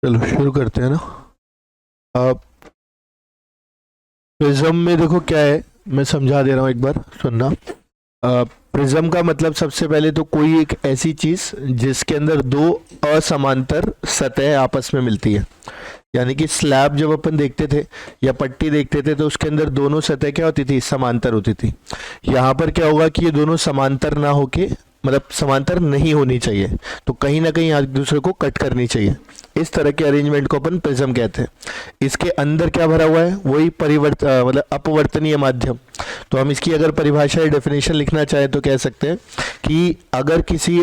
चलो शुरू करते हैं ना। अब प्रिज्म में देखो क्या है, मैं समझा दे रहा हूँ, एक बार सुनना। प्रिज्म का मतलब सबसे पहले तो कोई एक ऐसी चीज जिसके अंदर दो असमांतर सतह आपस में मिलती है। यानी कि स्लैब जब अपन देखते थे या पट्टी देखते थे तो उसके अंदर दोनों सतह क्या होती थी, समांतर होती थी। यहाँ पर क्या होगा कि ये दोनों समांतर ना होके, मतलब समांतर नहीं होनी चाहिए, तो कहीं ना कहीं एक दूसरे को कट करनी चाहिए। इस तरह के अरेंजमेंट को अपन प्रिज्म कहते हैं। इसके अंदर क्या भरा हुआ है, वही मतलब अपवर्तनीय माध्यम। तो हम इसकी अगर परिभाषा या डेफिनेशन लिखना चाहें तो कह सकते हैं कि अगर किसी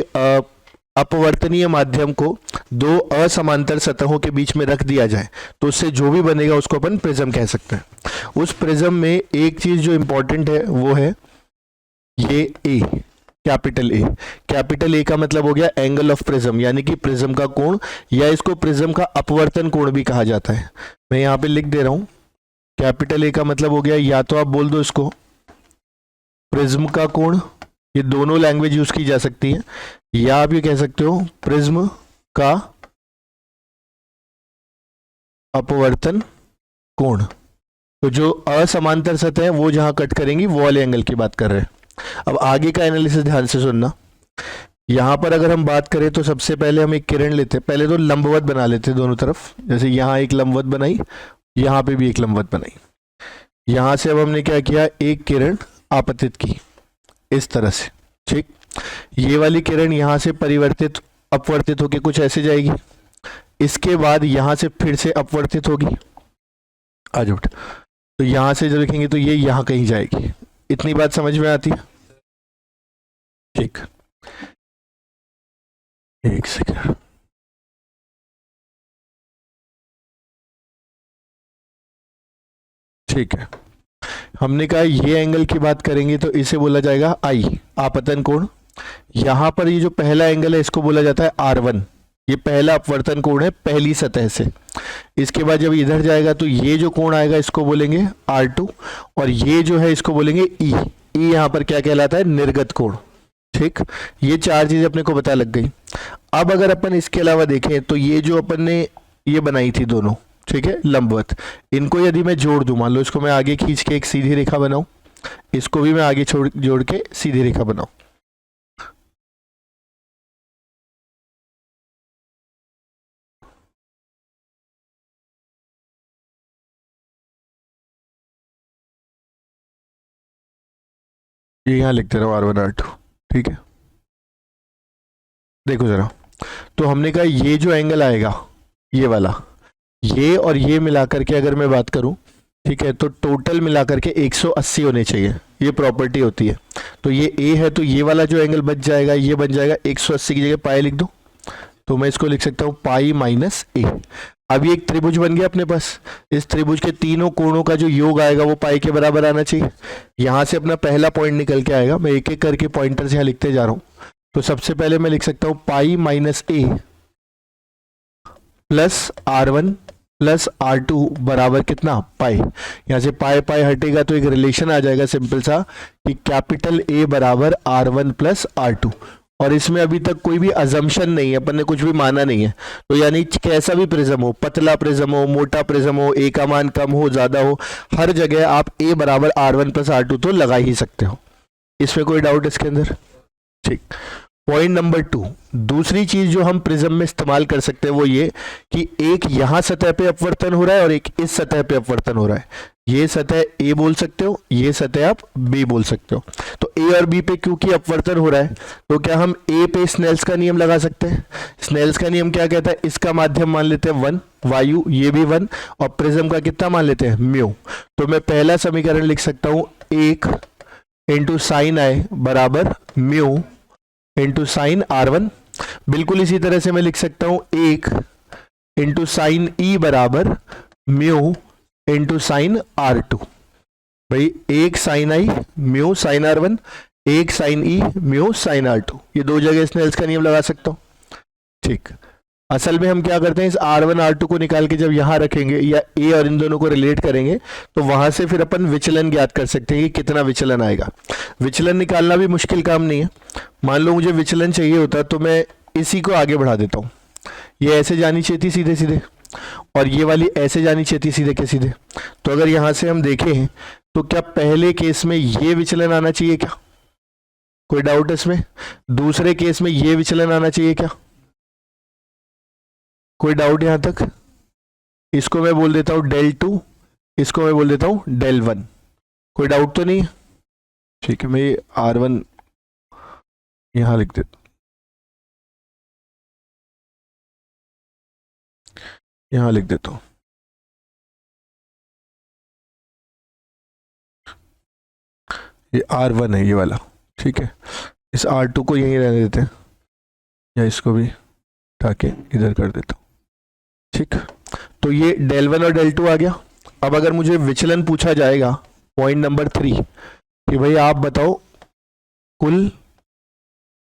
अपवर्तनीय माध्यम को दो असमांतर सतहों के बीच में रख दिया जाए तो उससे जो भी बनेगा उसको अपन प्रिज्म कह सकते हैं। उस प्रिज्म में एक चीज जो इंपॉर्टेंट है वो है ये ए, कैपिटल ए। कैपिटल ए का मतलब हो गया एंगल ऑफ प्रिज्म, यानी कि प्रिज्म का कोण, या इसको प्रिज्म का अपवर्तन कोण भी कहा जाता है। मैं यहाँ पे लिख दे रहा हूं, कैपिटल ए का मतलब हो गया, या तो आप बोल दो इसको प्रिज्म का कोण, ये दोनों लैंग्वेज यूज की जा सकती है, या आप ये कह सकते हो प्रिज्म का अपवर्तन कोण। तो जो असमांतर सतह है वो जहां कट करेंगी वो वाले एंगल की बात कर रहे हैं। अब आगे का एनालिसिस ध्यान से सुनना। यहां पर अगर हम बात करें तो सबसे पहले हम एक किरण लेते हैं, पहले तो लंबवत बना लेते हैं दोनों तरफ। जैसे यहां एक लंबवत बनाई, यहां पे भी एक लंबवत बनाई। यहां से अब हमने क्या किया, एक किरण आपतित की इस तरह से, ठीक। ये वाली किरण यहां से परिवर्तित अपवर्तित होकर कुछ ऐसे जाएगी, इसके बाद यहां से फिर से अपवर्तित होगी, आज उठ, तो यहां से जब लिखेंगे तो ये यहां कहीं जाएगी। इतनी बात समझ में आती है, ठीक। एक सेकंड, ठीक है। हमने कहा ये एंगल की बात करेंगे तो इसे बोला जाएगा आई, आपतन कोण। यहां पर ये जो पहला एंगल है इसको बोला जाता है R1, ये पहला अपवर्तन कोण है पहली सतह से। इसके बाद जब इधर जाएगा तो ये जो कोण आएगा इसको बोलेंगे R2, और ये जो है इसको बोलेंगे E। E यहाँ पर क्या कहलाता है, निर्गत कोण, ठीक। ये चार चीजें अपने को पता लग गई। अब अगर अपन इसके अलावा देखें तो ये जो अपन ने ये बनाई थी दोनों, ठीक है, लंबवत, इनको यदि मैं जोड़ दूं, मान लो इसको मैं आगे खींच के एक सीधी रेखा बनाऊं, इसको भी मैं आगे जोड़ के सीधी रेखा बनाऊं, ये यहां लिखते रहो R1 R2, ठीक है। देखो जरा, तो हमने कहा ये जो एंगल आएगा ये वाला, ये और ये मिलाकर के अगर मैं बात करूं, ठीक है, तो टोटल मिलाकर के 180 होने चाहिए, ये प्रॉपर्टी होती है। तो ये ए है तो ये वाला जो एंगल बच जाएगा ये बन जाएगा 180 की जगह पाई लिख दो, तो मैं इसको लिख सकता हूं पाई माइनस ए। अब ये एक त्रिभुज बन गया अपने पास। इस त्रिभुज के तीनों कोणों का जो योग आएगा वो पाई के बराबर आना चाहिए। यहां से अपना पहला पॉइंट निकल के आएगा, मैं एक एक करके पॉइंटर से यहां लिखते जा रहा हूं। तो सबसे पहले मैं लिख सकता हूं पाई माइनस ए प्लस R1 प्लस R2 बराबर कितना, पाई। यहां से पाई पाई हटेगा तो एक रिलेशन आ जाएगा सिंपल सा कि कैपिटल ए बराबर R1 प्लस R2। और इसमें अभी तक कोई भी अजम्पशन नहीं है, अपन ने कुछ भी माना नहीं है। तो यानी कैसा भी प्रिज्म हो, पतला प्रिज्म हो, मोटा प्रिज्म हो, ए का मान कम हो ज्यादा हो, हर जगह आप ए बराबर R1 प्लस R2 तो लगा ही सकते हो। इसमें कोई डाउट इसके अंदर, ठीक। पॉइंट नंबर 2, दूसरी चीज जो हम प्रिज्म में इस्तेमाल कर सकते हैं वो ये कि एक यहां सतह पे अपवर्तन हो रहा है और एक इस सतह पे अपवर्तन हो रहा है। ये सतह ए बोल सकते हो, ये सतह आप बी बोल सकते हो। तो ए और बी पे क्योंकि अपवर्तन हो रहा है तो क्या हम ए पे स्नेल्स का नियम लगा सकते हैं। स्नेल्स का नियम क्या कहता है, इसका माध्यम मान लेते हैं 1, वायु ये भी 1, और प्रिज्म का कितना मान लेते हैं, म्यू। तो मैं पहला समीकरण लिख सकता हूं 1 इंटू साइन आई बराबर म्यू इंटू साइन R1। बिल्कुल इसी तरह से मैं लिख सकता हूं 1 इंटू साइन ई बराबर म्यू इंटू साइन R2। भाई एक साइन आई म्यू साइन R1, एक साइन ई म्यू साइन R2, ये दो जगह स्नेल्स का नियम लगा सकता हूं, ठीक। असल में हम क्या करते हैं, इस R1 R2 को निकाल के जब यहां रखेंगे या ए और इन दोनों को रिलेट करेंगे तो वहां से फिर अपन विचलन ज्ञात कर सकते हैं कि कितना विचलन आएगा। विचलन निकालना भी मुश्किल काम नहीं है। मान लो मुझे विचलन चाहिए होता तो मैं इसी को आगे बढ़ा देता हूं, ये ऐसे जानी चाहिए थी सीधे सीधे, और ये वाली ऐसे जानी चाहिए थी सीधे के सीधे। तो अगर यहां से हम देखें तो क्या पहले केस में ये विचलन आना चाहिए क्या? कोई डाउट इसमें? दूसरे केस में ये विचलन आना चाहिए क्या? कोई डाउट यहां तक? इसको मैं बोल देता हूं del 2, इसको मैं बोल देता हूं del 1। कोई डाउट तो नहीं है? ठीक है, मैं ये R1 यहां लिख देता, यहां लिख देता हूं। ये R1 है ये वाला, ठीक है। इस R2 को यहीं रहने देते हैं, या इसको भी उठा के इधर कर देता हूं, ठीक। तो ये del 1 और del 2 आ गया। अब अगर मुझे विचलन पूछा जाएगा, पॉइंट नंबर 3, कि भाई आप बताओ कुल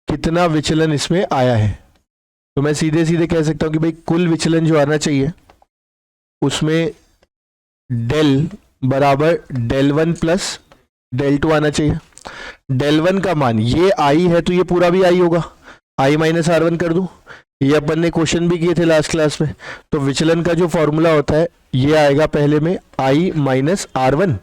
कितना विचलन इसमें आया है, तो मैं सीधे सीधे कह सकता हूं कि भाई कुल विचलन जो आना चाहिए उसमें del बराबर del 1 प्लस del 2 आना चाहिए। del 1 का मान ये आई है तो ये पूरा भी आई होगा, आई माइनस R1 कर दूं। ये अपन ने क्वेश्चन भी किए थे लास्ट क्लास में। तो विचलन का जो फॉर्मूला होता है ये आएगा पहले में आई माइनस R1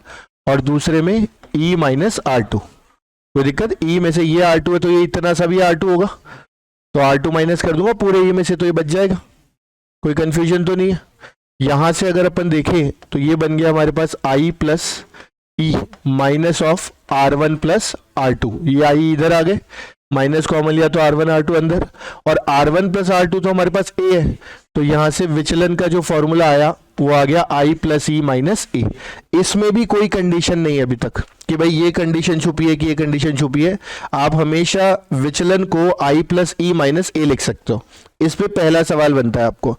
और दूसरे में ई माइनस R2। कोई दिक्कत? ई में से ये R2 है तो ये इतना सा भी R2 होगा, तो R2 माइनस कर दूंगा पूरे ई में से, तो ये बच जाएगा। कोई कंफ्यूजन तो नहीं है? यहां से अगर अपन देखें तो ये बन गया हमारे पास I plus E minus of R1 plus R2। ये आई इधर आ गए, माइनस कॉमन लिया तो R1 R2 अंदर, और R1 प्लस R2 तो हमारे पास ए है, तो यहां से विचलन का जो फॉर्मूला आया वो आ गया आई प्लस ई माइनस ए। इसमें भी कोई कंडीशन नहीं है अभी तक कि भाई ये कंडीशन छुपी है कि ये कंडीशन छुपी है। आप हमेशा विचलन को आई प्लस ई माइनस ए लिख सकते हो। इस पे पहला सवाल बनता है आपको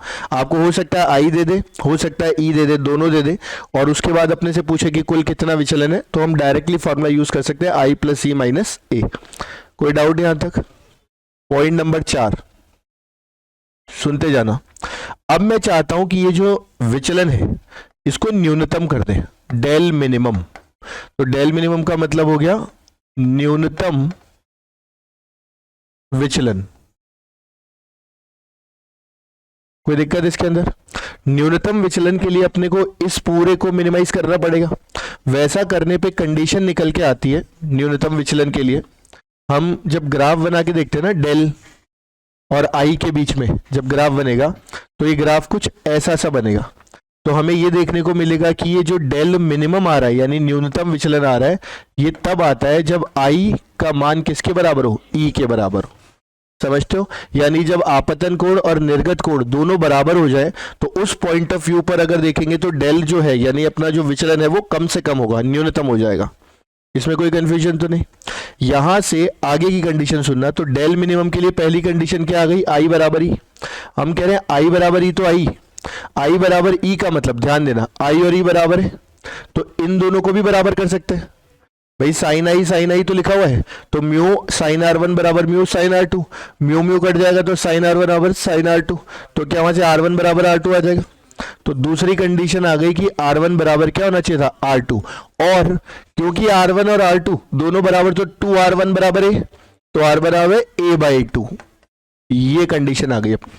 हो सकता है आई दे दे, हो सकता है ई दे दे, दोनों दे दे, और उसके बाद अपने से पूछे कि कुल कितना विचलन है, तो हम डायरेक्टली फॉर्मूला यूज कर सकते हैं आई प्लस ई माइनस ए। कोई डाउट यहां तक? पॉइंट नंबर 4 सुनते जाना। अब मैं चाहता हूं कि ये जो विचलन है इसको न्यूनतम कर दें, डेल मिनिमम। तो डेल मिनिमम का मतलब हो गया न्यूनतम विचलन। कोई दिक्कत इसके अंदर? न्यूनतम विचलन के लिए अपने को इस पूरे को मिनिमाइज करना पड़ेगा। वैसा करने पे कंडीशन निकल के आती है न्यूनतम विचलन के लिए। हम जब ग्राफ बना के देखते हैं ना डेल और आई के बीच में जब ग्राफ बनेगा तो ये ग्राफ कुछ ऐसा सा बनेगा। तो हमें ये देखने को मिलेगा कि ये जो डेल मिनिमम आ रहा है यानी न्यूनतम विचलन आ रहा है, ये तब आता है जब आई का मान किसके बराबर हो? ई के बराबर हो। समझते हो? यानी जब आपतन कोण और निर्गत कोण दोनों बराबर हो जाए तो उस पॉइंट ऑफ व्यू पर अगर देखेंगे तो डेल जो है यानी अपना जो विचलन है वो कम से कम होगा, न्यूनतम हो जाएगा। इसमें कोई कंफ्यूजन तो नहीं? यहां से आगे की कंडीशन सुनना। तो डेल मिनिमम के लिए पहली कंडीशन क्या आ गई? आई बराबर ई। हम कह रहे हैं आई बराबर ई, तो आई बराबर ई का मतलब ध्यान देना आई और ई बराबर है, तो इन दोनों को भी बराबर कर सकते हैं भाई। साइन आई तो लिखा हुआ है, तो म्यू साइन R1 बराबर mu sign R2, mu mu cut जाएगा तो साइन R1 बराबर साइन R2, तो क्या वहां से R1 बराबर R2 आ जाएगा। तो दूसरी कंडीशन आ गई कि R1 बराबर क्या होना चाहिए था? R2, और क्योंकि R1 और R2 दोनों बराबर तो 2R1 बराबर है, तो R बराबर A/2। ये कंडीशन आ गई। अब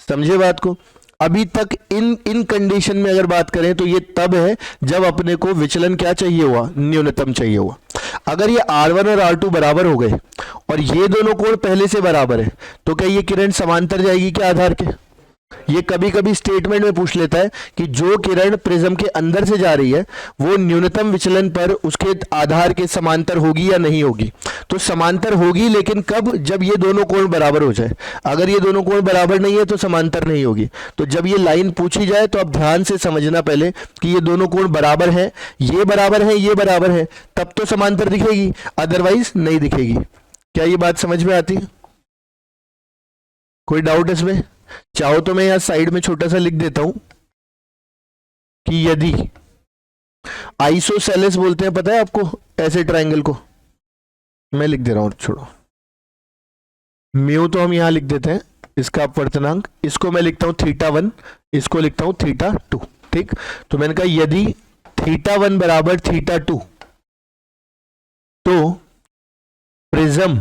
समझे बात को? अभी तक इन कंडीशन में अगर बात करें तो ये तब है जब अपने को विचलन क्या चाहिए हुआ? न्यूनतम चाहिए हुआ। अगर ये R1 और R2 बराबर हो गए और ये दोनों कोण पहले से बराबर है तो क्या ये किरण समांतर जाएगी क्या आधार के? ये कभी कभी स्टेटमेंट में पूछ लेता है कि जो किरण प्रिज्म के अंदर से जा रही है वो न्यूनतम विचलन पर उसके आधार के समांतर होगी या नहीं होगी। तो समांतर होगी, लेकिन कब? जब ये दोनों कोण बराबर हो जाए। अगर ये दोनों कोण बराबर नहीं है तो समांतर नहीं होगी। तो जब ये लाइन पूछी जाए तो आप ध्यान से समझना पहले कि ये दोनों कोण बराबर है, ये बराबर है, ये बराबर है, तब तो समांतर दिखेगी, अदरवाइज नहीं दिखेगी। क्या ये बात समझ में आती है? कोई डाउट इसमें? चाहो तो मैं यहां साइड में छोटा सा लिख देता हूं कि यदि आइसोसेलेस बोलते हैं, पता है आपको ऐसे ट्रायंगल को? मैं लिख दे रहा हूं, छोड़ो। म्यू तो हम यहां लिख देते हैं, इसका अपवर्तनांक, इसको मैं लिखता हूं θ1, इसको लिखता हूं θ2। ठीक, तो मैंने कहा यदि θ1 बराबर θ2 तो प्रिज्म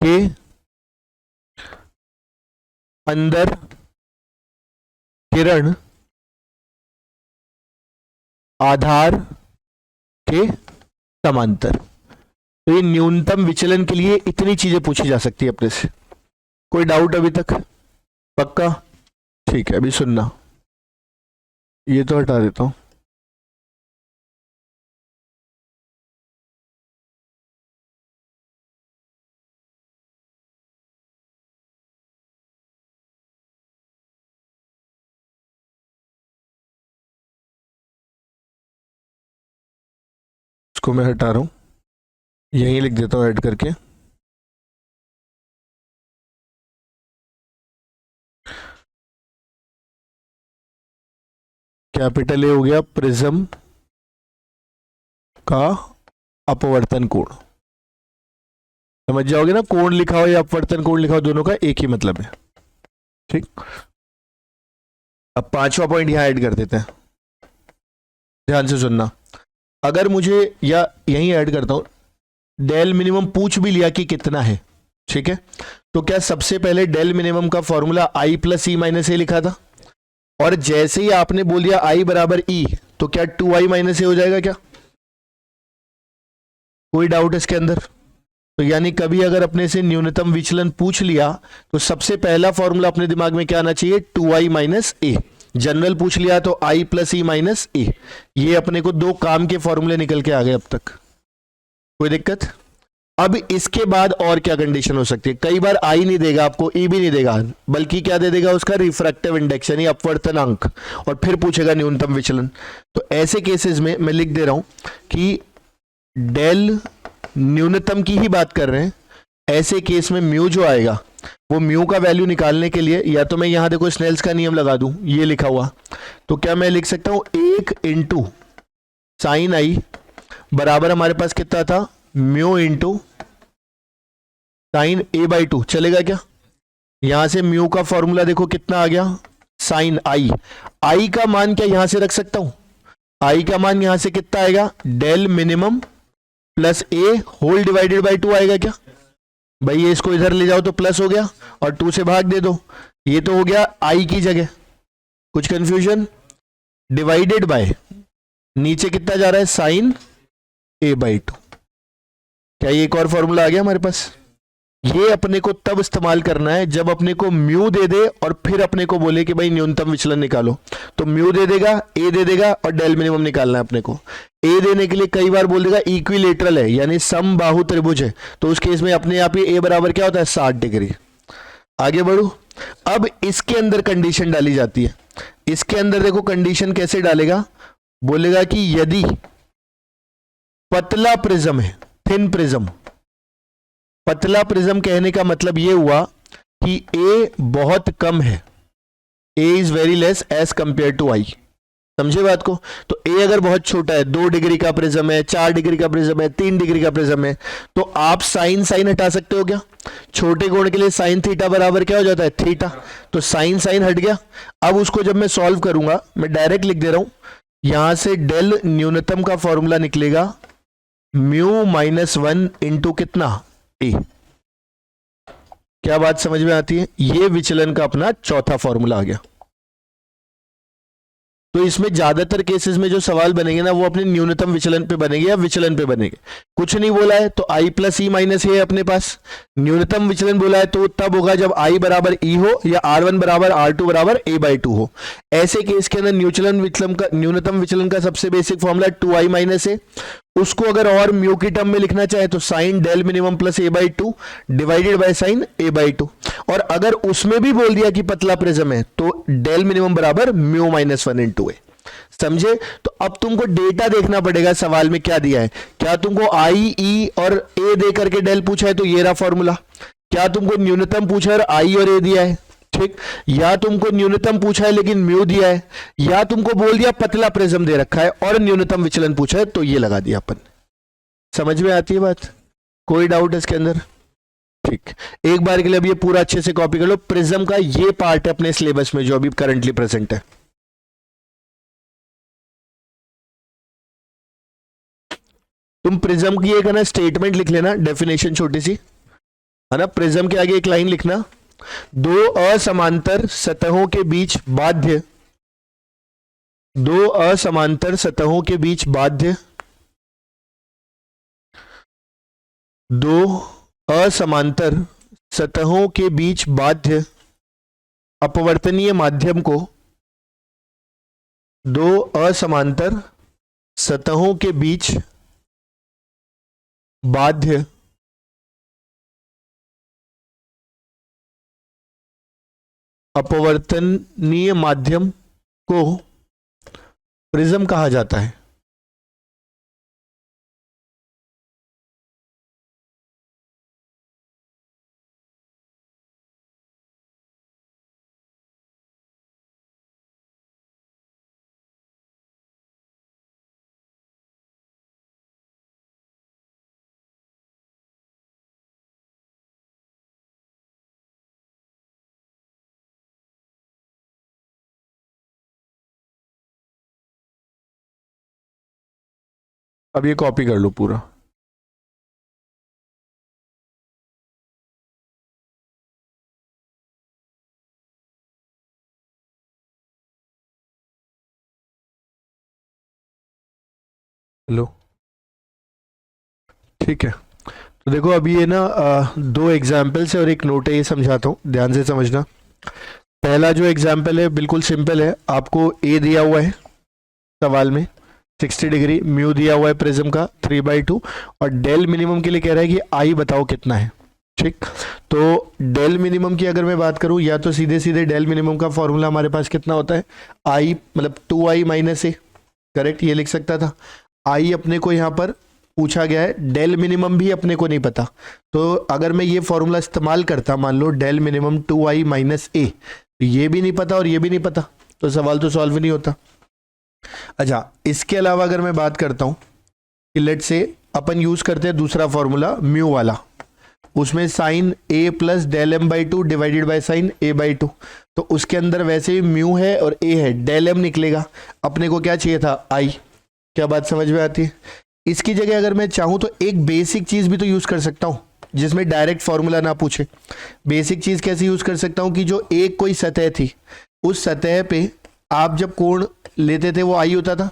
के अंदर किरण आधार के समांतर। तो ये न्यूनतम विचलन के लिए इतनी चीजें पूछी जा सकती है अपने से। कोई डाउट अभी तक? पक्का? ठीक है, अभी सुनना, ये तो हटा देता हूं। इसको मैं हटा रहा हूं, यहीं लिख देता हूं ऐड करके। कैपिटल ए हो गया प्रिज्म का अपवर्तन कोण। समझ जाओगे ना, कोण लिखा हो या अपवर्तन कोण लिखा हो, दोनों का एक ही मतलब है। ठीक, अब पांचवा पॉइंट यहां ऐड कर देते हैं, ध्यान से सुनना। अगर मुझे, या यहीं ऐड करता हूं, डेल मिनिमम पूछ भी लिया कि कितना है, ठीक है, तो क्या सबसे पहले डेल मिनिमम का formula I plus E minus A लिखा था, और जैसे ही आपने बोल दिया आई बराबर ई, तो क्या 2i माइनस ए हो जाएगा क्या? कोई डाउट इसके अंदर? तो यानी कभी अगर अपने से न्यूनतम विचलन पूछ लिया तो सबसे पहला फॉर्मूला अपने दिमाग में क्या आना चाहिए? 2i माइनस ए। जनरल पूछ लिया तो i प्लस ई माइनस ए। ये अपने को दो काम के फॉर्मूले निकल के आ गए अब तक। कोई दिक्कत? अब इसके बाद और क्या कंडीशन हो सकती है? कई बार आई नहीं देगा आपको, ई भी नहीं देगा, बल्कि क्या दे देगा? उसका रिफ्रैक्टिव इंडेक्स यानी अपवर्तनांक, और फिर पूछेगा न्यूनतम विचलन। तो ऐसे केसेस में मैं लिख दे रहा हूं कि डेल न्यूनतम की ही बात कर रहे हैं। ऐसे केस में म्यू जो आएगा, वो म्यू का वैल्यू निकालने के लिए, या तो मैं यहां देखो स्नेल्स का नियम लगा दूं, ये लिखा हुआ, तो क्या मैं लिख सकता हूं 1 इंटू साइन आई बराबर हमारे पास कितना था? Mu into sine A by 2। चलेगा क्या? यहां से म्यू का फॉर्मूला देखो कितना आ गया? साइन आई। आई का मान क्या यहां से रख सकता हूं? आई का मान यहां से कितना आएगा? Del minimum plus A whole divided by 2 आएगा क्या? भाई ये इसको इधर ले जाओ तो प्लस हो गया, और 2 से भाग दे दो, ये तो हो गया आई की जगह। कुछ कंफ्यूजन? डिवाइडेड बाय नीचे कितना जा रहा है? Sine A by 2। क्या ये एक और फॉर्मूला आ गया हमारे पास? ये अपने को तब इस्तेमाल करना है जब अपने को म्यू दे दे और फिर अपने को बोले कि भाई न्यूनतम विचलन निकालो। तो म्यू दे देगा, ए दे देगा, और डेल मिनिमम निकालना है अपने को। ए देने के लिए कई बार बोल देगा इक्विलेटरल है, यानी समबाहु त्रिभुज है, तो उस केस में अपने आप ही ए बराबर क्या होता है? 60 डिग्री। आगे बढ़ू। अब इसके अंदर कंडीशन डाली जाती है। इसके अंदर देखो कंडीशन कैसे डालेगा, बोलेगा कि यदि पतला प्रिज्म है, थिन प्रिज्म, पतला प्रिज्म कहने का मतलब यह हुआ कि ए बहुत कम है, A is very less as compare to I. समझे बात को? तो ए अगर बहुत छोटा है, 2 डिग्री का प्रिज्म है, 4 डिग्री का प्रिज्म है, 3 डिग्री का प्रिज्म है, तो आप साइन साइन हटा सकते हो क्या? छोटे कोण के लिए साइन थीटा बराबर क्या हो जाता है? थीटा। तो साइन साइन हट गया। अब उसको जब मैं सॉल्व करूंगा, मैं डायरेक्ट लिख दे रहा हूं, यहां से डेल न्यूनतम का फॉर्मूला निकलेगा म्यू माइनस 1 इंटू कितना? ए। क्या बात समझ में आती है? ये विचलन का अपना चौथा फॉर्मूला आ गया। तो इसमें ज्यादातर केसेस में जो सवाल बनेंगे ना, वो अपने न्यूनतम विचलन पे बनेंगे या विचलन पे बनेंगे। कुछ नहीं बोला है तो आई प्लस ई माइनस ए अपने पास। न्यूनतम विचलन बोला है तो तब होगा जब आई बराबर ई हो या R1 बराबर R2 बराबर ए बाई 2 हो। ऐसे केस के अंदर न्यूनतम विचलन का सबसे बेसिक फॉर्मूला 2i माइनस ए। उसको अगर और म्यू की टर्म में लिखना चाहे तो sine del minimum plus A by 2 divided by sine A by 2। और अगर उसमें भी बोल दिया कि पतला प्रिज्म है तो डेल मिनिमम बराबर म्यू माइनस 1 इंटू ए। समझे? तो अब तुमको डेटा देखना पड़ेगा सवाल में क्या दिया है। क्या तुमको आई, ई और ए दे करके डेल पूछा है तो ये रहा फॉर्मूला। क्या तुमको न्यूनतम पूछा है और आई और ए दिया है, ठीक, या तुमको न्यूनतम पूछा है लेकिन म्यू दिया है, या तुमको बोल दिया पतला प्रिज्म दे रखा है और न्यूनतम विचलन पूछा है, तो ये लगा दिया अपन। समझ में आती है बात? कोई डाउट इसके अंदर? ठीक, एक बार के लिए अब ये पूरा अच्छे से कॉपी कर लो। प्रिज्म का ये पार्ट है अपने सिलेबस में जो अभी करंटली प्रेजेंट है। तुम प्रिज्म की एक है ना स्टेटमेंट लिख लेना, डेफिनेशन छोटी सी है ना, प्रिज्म के आगे एक लाइन लिखना दो असमांतर सतहों के बीच बाध्य, दो असमांतर सतहों के बीच बाध्य, दो असमांतर सतहों के बीच बाध्य अपवर्तनीय माध्यम को, दो असमांतर सतहों के बीच बाध्य अपवर्तनीय माध्यम को प्रिज्म कहा जाता है। अब ये कॉपी कर लो पूरा। लो, ठीक है। तो देखो अभी ये ना दो एग्जाम्पल्स है और एक नोट है, ये समझाता हूँ, ध्यान से समझना। पहला जो एग्जाम्पल है बिल्कुल सिंपल है, आपको ए दिया हुआ है सवाल में 60 डिग्री, म्यू दिया हुआ है प्रिज्म का 3/2 और डेल मिनिमम के लिए कह रहा है कि आई बताओ कितना है। ठीक, तो डेल मिनिमम की अगर मैं बात करूं, या तो सीधे सीधे डेल मिनिमम का फॉर्मूला हमारे पास कितना होता है, आई मतलब 2i माइनस ए, करेक्ट, ये लिख सकता था। आई अपने को यहाँ पर पूछा गया है, डेल मिनिमम भी अपने को नहीं पता, तो अगर मैं ये फॉर्मूला इस्तेमाल करता, मान लो डेल मिनिमम 2i माइनस ए, ये भी नहीं पता और ये भी नहीं पता, तो सवाल तो सॉल्व नहीं होता। अच्छा, इसके अलावा अगर मैं बात करता हूं कि लेट से अपन यूज करते हैं दूसरा फॉर्मूला म्यू वाला, उसमें sine A plus del M by two divided by sine A by two, तो उसके अंदर वैसे ही म्यू है और ए है, डेल एम निकलेगा, अपने को क्या चाहिए था, आई। क्या बात समझ में आती है? इसकी जगह अगर मैं चाहूं तो एक बेसिक चीज भी तो यूज कर सकता हूं जिसमें डायरेक्ट फॉर्मूला ना पूछे। बेसिक चीज कैसे यूज कर सकता हूं कि जो एक कोई सतह थी, उस सतह पे आप जब कोण लेते थे वो आई होता था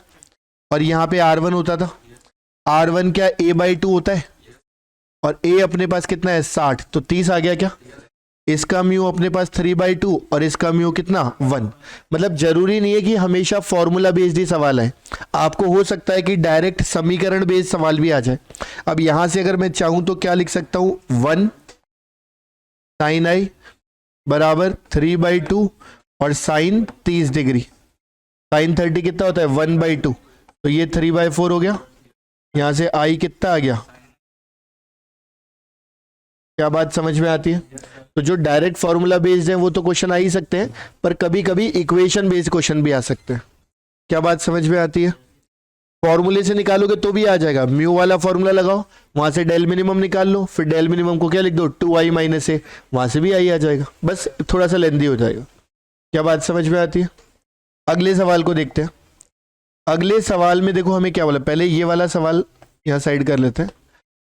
और यहाँ पे R1 होता था। R1 क्या a बाई टू होता है और a अपने पास कितना है 60, तो 30 आ गया क्या। इसका म्यू अपने पास 3/2 और इसका म्यू कितना 1। मतलब जरूरी नहीं है कि हमेशा फॉर्मूला बेस्ड ही सवाल है, आपको हो सकता है कि डायरेक्ट समीकरण बेस्ड सवाल भी आ जाए। अब यहां से अगर मैं चाहूं तो क्या लिख सकता हूं, 1 साइन आई बराबर 3/2 और साइन 30 डिग्री, साइन 30 कितना होता है 1/2, तो ये 3/4 हो गया। यहां से आई कितना आ गया, क्या बात समझ में आती है? तो जो डायरेक्ट फॉर्मूला बेस्ड है वो तो क्वेश्चन आ ही सकते हैं, पर कभी कभी इक्वेशन बेस्ड क्वेश्चन भी आ सकते हैं। क्या बात समझ में आती है? फॉर्मूले से निकालोगे तो भी आ जाएगा, म्यू वाला फॉर्मूला लगाओ, वहां से डेल मिनिमम निकाल लो, फिर डेल मिनिमम को क्या लिख दो 2i माइनस ए, वहां से भी आई आ जाएगा, बस थोड़ा सा लेंदी हो जाएगा। क्या बात समझ में आती है? अगले सवाल को देखते हैं। अगले सवाल में देखो हमें क्या बोला, पहले ये वाला सवाल यहाँ साइड कर लेते हैं।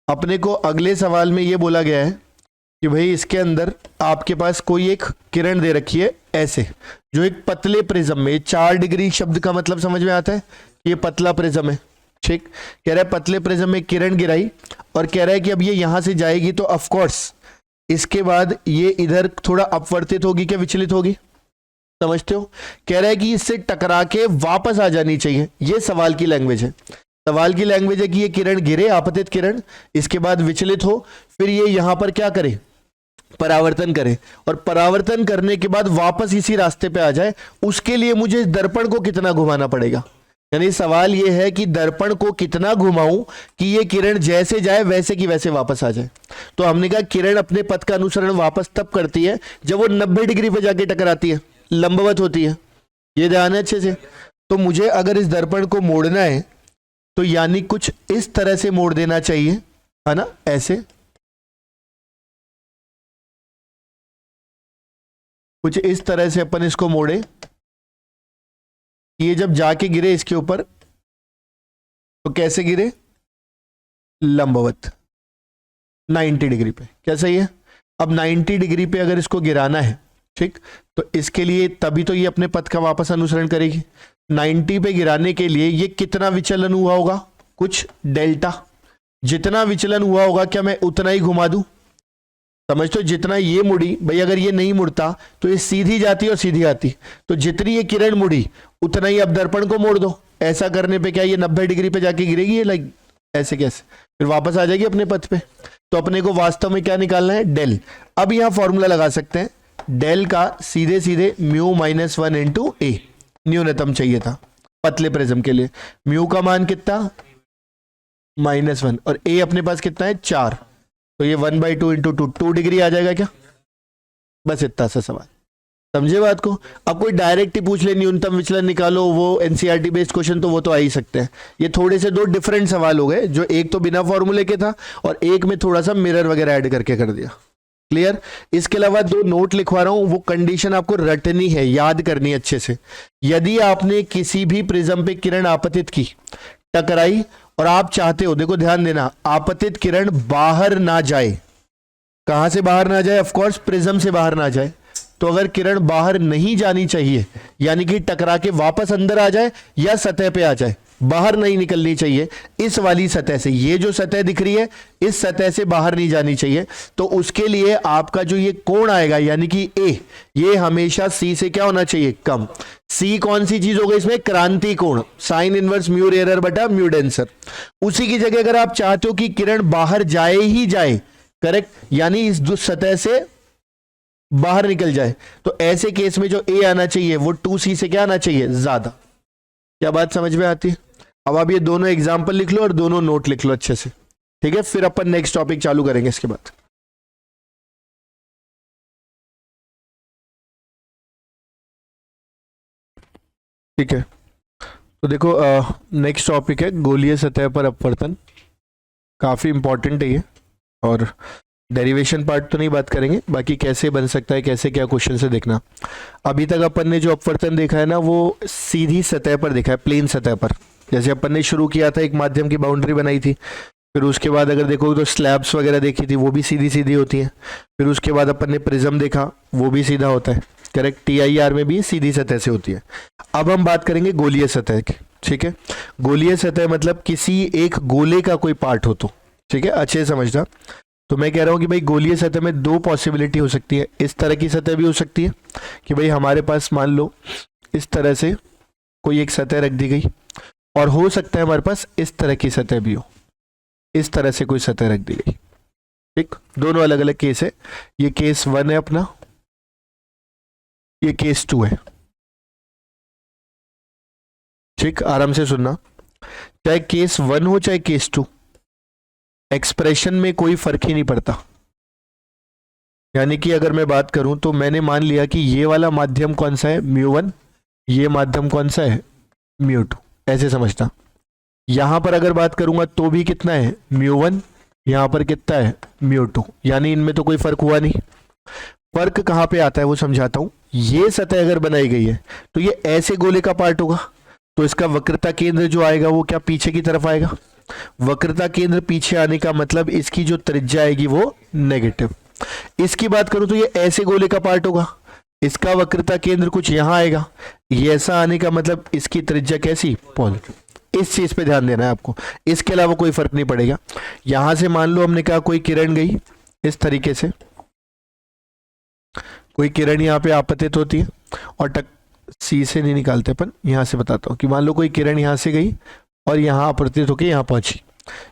अपने को अगले सवाल में ये बोला गया है कि भाई इसके अंदर आपके पास कोई एक किरण दे रखी है ऐसे, जो एक पतले प्रिज्म में, 4 डिग्री शब्द का मतलब समझ में आता है, ये पतला प्रिज्म है। ठीक, कह रहा है पतले प्रिज्म में किरण गिराई और कह रहा है कि अब ये यहां से जाएगी तो ऑफ कोर्स इसके बाद ये इधर थोड़ा अपवर्तित होगी, क्या विचलित होगी, समझते हो? कह रहा है कि इससे टकरा के वापस आ जानी चाहिए, ये सवाल की लैंग्वेज है। सवाल की लैंग्वेज है कि ये किरण गिरे, आपतित किरण, इसके बाद विचलित हो, फिर ये यहां पर क्या करे, परावर्तन करे, और परावर्तन करने के बाद वापस इसी रास्ते पे आ जाए। उसके लिए मुझे दर्पण को कितना घुमाना पड़ेगा, यानी सवाल ये है कि दर्पण को कितना घुमाऊं कि ये किरण जैसे जाए वैसे की वैसे वापस आ जाए। तो हमने कहा किरण अपने पथ का अनुसरण वापस तब करती है जब वो 90 डिग्री पे जाके टकराती है, लंबवत होती है। ये ध्यान है अच्छे से। तो मुझे अगर इस दर्पण को मोड़ना है तो यानी कुछ इस तरह से मोड़ देना चाहिए, है ना, ऐसे कुछ इस तरह से अपन इसको मोड़े, ये जब जाके गिरे इसके ऊपर तो कैसे गिरे, लंबवत 90 डिग्री पे। क्या सही है? अब 90 डिग्री पे अगर इसको गिराना है, ठीक, तो इसके लिए तभी तो ये अपने पथ का वापस अनुसरण करेगी। 90 पे गिराने के लिए ये कितना विचलन हुआ होगा, कुछ डेल्टा, जितना विचलन हुआ होगा क्या मैं उतना ही घुमा दूं? समझ, तो जितना ये मुड़ी भाई, अगर ये नहीं मुड़ता तो ये सीधी जाती और सीधी आती, तो जितनी ये किरण मुड़ी उतना ही अब दर्पण को मोड़ दो। ऐसा करने पे क्या ये 90 डिग्री पे जाके गिरेगी, ये लाइक ऐसे कैसे, फिर वापस आ जाएगी अपने पथ पे। तो अपने को वास्तव में क्या निकालना है, डेल। अब यहां फॉर्मूला लगा सकते हैं डेल का, सीधे सीधे म्यू माइनस 1 इंटू ए, न्यूनतम चाहिए था पतले प्रिज्म के लिए। म्यू का मान कितना, -1, और ए अपने पास कितना है 4, तो ये 1/2 इंटू 2 डिग्री आ जाएगा क्या? बस इतना सा सवाल, समझे बात को। अब कोई डायरेक्ट ही पूछ ले न्यूनतम विचलन निकालो, वो एनसीईआरटी बेस्ड क्वेश्चन, तो वो तो आ ही सकते हैं। ये थोड़े से दो डिफरेंट सवाल हो गए, जो एक तो बिना फॉर्मूले के था और एक में थोड़ा सा मिरर वगैरह ऐड करके कर दिया। क्लियर? इसके अलावा 2 नोट लिखवा रहा हूं, वो कंडीशन आपको रटनी है, याद करनी अच्छे से। यदि आपने किसी भी प्रिज्म पे किरण आपतित की, टकराई, और आप चाहते हो, देखो ध्यान देना, आपतित किरण बाहर ना जाए। कहां से बाहर ना जाए? ऑफ कोर्स प्रिज्म से बाहर ना जाए। तो अगर किरण बाहर नहीं जानी चाहिए, यानी कि टकरा के वापस अंदर आ जाए या सतह पे आ जाए, बाहर नहीं निकलनी चाहिए इस वाली सतह से, ये जो सतह दिख रही है इस सतह से बाहर नहीं जानी चाहिए, तो उसके लिए आपका जो ये कोण आएगा यानी कि ए, ये हमेशा सी से क्या होना चाहिए, कम। सी कौन सी चीज होगी इसमें? क्रांति कोण, साइन इनवर्स म्यू रेयरर बटा म्यू डेंसर। उसी की जगह अगर आप चाहते हो कि किरण बाहर जाए ही जाए, करेक्ट, यानी इस सतह से बाहर निकल जाए, तो ऐसे केस में जो ए आना चाहिए वो 2c से क्या आना चाहिए, ज्यादा। क्या बात समझ में आती है? अब आप ये दोनों एग्जाम्पल लिख लो और दोनों नोट लिख लो अच्छे से, ठीक है? फिर अपन नेक्स्ट टॉपिक चालू करेंगे इसके बाद। ठीक है, तो देखो नेक्स्ट टॉपिक है गोलीय सतह पर अपवर्तन। काफी इंपॉर्टेंट है ये, और डेरिवेशन पार्ट तो नहीं बात करेंगे, बाकी कैसे बन सकता है, कैसे क्या क्वेश्चन से देखना। अभी तक अपन ने जो अपवर्तन देखा है ना, वो सीधी सतह पर देखा है, प्लेन सतह पर। जैसे अपन ने शुरू किया था, एक माध्यम की बाउंड्री बनाई थी, फिर उसके बाद अगर देखो तो स्लैब्स वगैरह देखी थी, वो भी सीधी सीधी होती हैं। फिर उसके बाद अपन ने प्रिज्म देखा, वो भी सीधा होता है, करेक्ट, TIR में भी सीधी सतह से होती है। अब हम बात करेंगे गोलीय सतह की, ठीक है? गोलीय सतह मतलब किसी एक गोले का कोई पार्ट हो, तो ठीक है, अच्छे समझना। तो मैं कह रहा हूं कि भाई गोलीय सतह में 2 पॉसिबिलिटी हो सकती है। इस तरह की सतह भी हो सकती है कि भाई हमारे पास मान लो इस तरह से कोई एक सतह रख दी गई, और हो सकता है हमारे पास इस तरह की सतह भी हो, इस तरह से कोई सतह रख दी गई, ठीक। दोनों अलग अलग केस है, ये केस 1 है अपना, ये केस 2 है, ठीक। आराम से सुनना, चाहे केस 1 हो चाहे केस 2, एक्सप्रेशन में कोई फर्क ही नहीं पड़ता। यानी कि अगर मैं बात करूं तो मैंने मान लिया कि ये वाला माध्यम कौन सा है, μ1, ये माध्यम कौन सा है, μ2, ऐसे समझना। यहां पर अगर बात करूंगा तो भी कितना है, μ1, यहां पर कितना है, μ2, यानी इनमें तो कोई फर्क हुआ नहीं। फर्क कहां पे आता है वो समझाता हूं। ये सतह अगर बनाई गई है तो ये ऐसे गोले का पार्ट होगा, तो इसका वक्रता केंद्र जो आएगा वो क्या पीछे की तरफ आएगा। वक्रता केंद्र पीछे आने का मतलब इसकी जो त्रिज्या आएगी वो नेगेटिव। इसकी बात करूं तो ये ऐसे गोले का पार्ट होगा, इसका वक्रता केंद्र कुछ यहां आएगा, ये ऐसा आने का मतलब इसकी त्रिज्या कैसी, पॉजिटिव। इस चीज पे ध्यान देना है आपको, इसके अलावा कोई फर्क नहीं पड़ेगा। यहां से मान लो हमने कहा कोई किरण गई इस तरीके से, कोई किरण यहाँ पे आपतित होती है, और सी से नहीं निकालते अपन, यहां से बताता हूं कि मान लो कोई किरण यहां से गई और यहां आपतित होकर यहां पहुंची,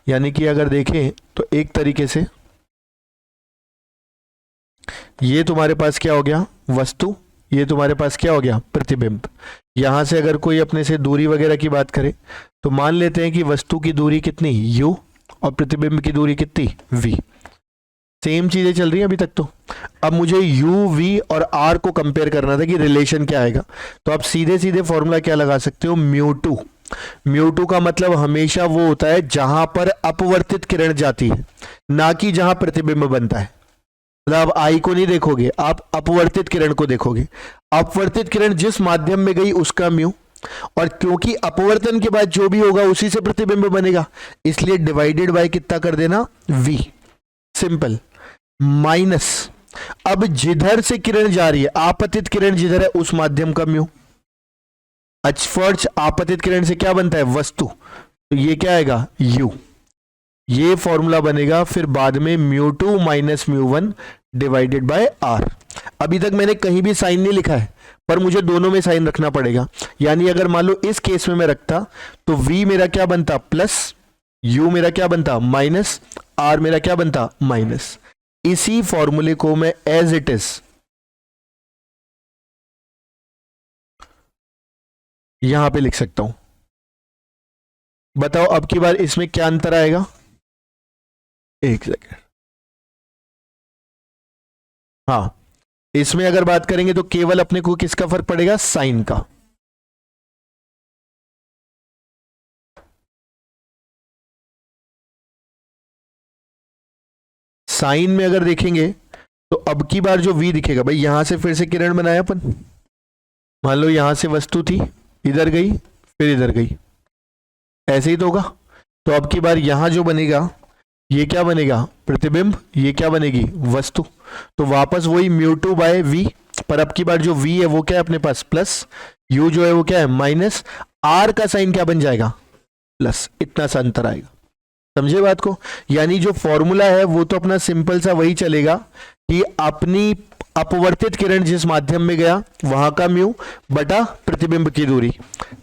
यानी कि अगर देखें तो एक तरीके से ये तुम्हारे पास क्या हो गया, वस्तु, ये तुम्हारे पास क्या हो गया, प्रतिबिंब। यहां से अगर कोई अपने से दूरी वगैरह की बात करे तो मान लेते हैं कि वस्तु की दूरी कितनी, u, और प्रतिबिंब की दूरी कितनी, v। सेम चीजें चल रही हैं अभी तक तो। अब मुझे u, v और r को कंपेयर करना था कि रिलेशन क्या आएगा, तो आप सीधे सीधे फॉर्मूला क्या लगा सकते हो, μ2। μ2 का मतलब हमेशा वो होता है जहां पर अपवर्तित किरण जाती है, ना कि जहां प्रतिबिंब बनता है। मतलब आई को नहीं देखोगे, आप अपवर्तित किरण को देखोगे। अपवर्तित किरण जिस माध्यम में गई उसका म्यू, और क्योंकि अपवर्तन के बाद जो भी होगा उसी से प्रतिबिंब बनेगा, इसलिए डिवाइडेड बाय कितना कर देना, v। सिंपल। माइनस अब जिधर से किरण जा रही है, आपतित किरण जिधर है उस माध्यम का म्यू। स्पर्श आपतित किरण से क्या बनता है, वस्तु, तो ये क्या आएगा, यू। ये फॉर्मूला बनेगा फिर बाद में μ2 माइनस μ1 डिवाइडेड बाय r। अभी तक मैंने कहीं भी साइन नहीं लिखा है, पर मुझे दोनों में साइन रखना पड़ेगा। यानी अगर मान लो इस केस में मैं रखता तो v मेरा क्या बनता प्लस, u मेरा क्या बनता माइनस, r मेरा क्या बनता माइनस। इसी फॉर्मूले को मैं एज इट इज यहां पे लिख सकता हूं। बताओ अब की बार इसमें क्या अंतर आएगा, एक सेकेंड। हाँ, इसमें अगर बात करेंगे तो केवल अपने को किसका फर्क पड़ेगा, साइन का। साइन में अगर देखेंगे तो अब की बार जो v दिखेगा, भाई यहां से फिर से किरण बनाया अपन, मान लो यहां से वस्तु थी, इधर गई फिर इधर गई, ऐसे ही तो होगा। तो अब की बार यहां जो बनेगा ये क्या बनेगा, प्रतिबिंब, ये क्या बनेगी, वस्तु। तो वापस वही μ2 बाय v, पर अब की बार जो v है वो क्या है अपने पास प्लस, u जो है वो क्या है माइनस, r का साइन क्या बन जाएगा प्लस। इतना सा अंतर आएगा, समझे बात को। यानी जो फॉर्मूला है वो तो अपना सिंपल सा वही चलेगा कि अपनी अपवर्तित किरण जिस माध्यम में गया वहां का म्यू बटा प्रतिबिंब की दूरी,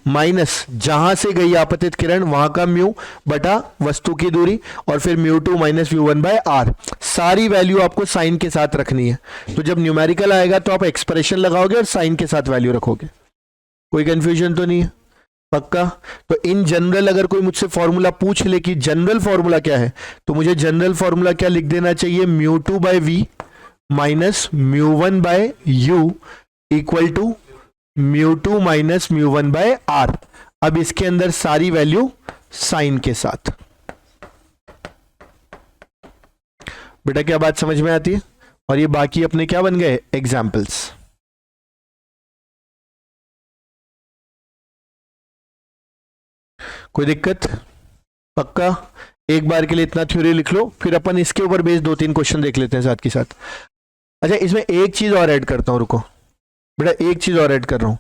माइनस जहां से गई आपतित किरण वहां का म्यू बटा वस्तु की दूरी, और फिर μ2 माइनस μ1 बाय r। सारी वैल्यू आपको साइन के साथ रखनी है। तो जब न्यूमेरिकल आएगा तो आप एक्सप्रेशन लगाओगे और साइन के साथ वैल्यू रखोगे। कोई कंफ्यूजन तो नहीं है, पक्का। तो इन जनरल अगर कोई मुझसे फॉर्मूला पूछ ले कि जनरल फॉर्मूला क्या है, तो मुझे जनरल फॉर्मूला क्या लिख देना चाहिए, μ2 by v minus μ1 by u equal to μ2 minus μ1 by r। अब इसके अंदर सारी वैल्यू साइन के साथ। बेटा क्या बात समझ में आती है। और ये बाकी अपने क्या बन गए, एग्जाम्पल्स। कोई दिक्कत, पक्का। एक बार के लिए इतना थ्योरी लिख लो, फिर अपन इसके ऊपर बेस 2-3 क्वेश्चन देख लेते हैं साथ के साथ। अच्छा, इसमें एक चीज और ऐड करता हूं, रुको बेटा, एक चीज और ऐड कर रहा हूं।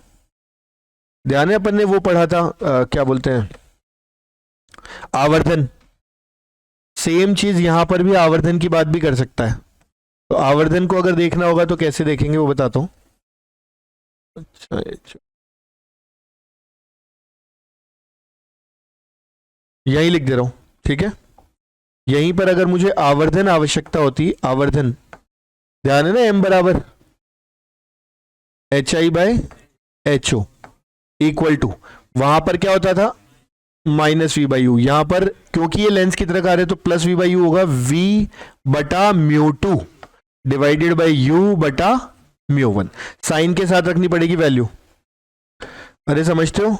ध्यान है अपन ने वो पढ़ा था क्या बोलते हैं, आवर्धन। सेम चीज यहां पर भी आवर्धन की बात भी कर सकता है। तो आवर्धन को अगर देखना होगा तो कैसे देखेंगे वो बताता हूं। अच्छा, यही लिख दे रहा हूं, ठीक है। यहीं पर अगर मुझे आवर्धन आवश्यकता होती, आवर्धन, ध्यान है ना, m बराबर HI by HO equal to, वहां पर क्या होता था माइनस v बाई यू। यहां पर क्योंकि ये लेंस की तरह आ रहे तो प्लस v बाई यू होगा, v बटा μ2 डिवाइडेड बाय u बटा μ1। साइन के साथ रखनी पड़ेगी वैल्यू। अरे समझते हो,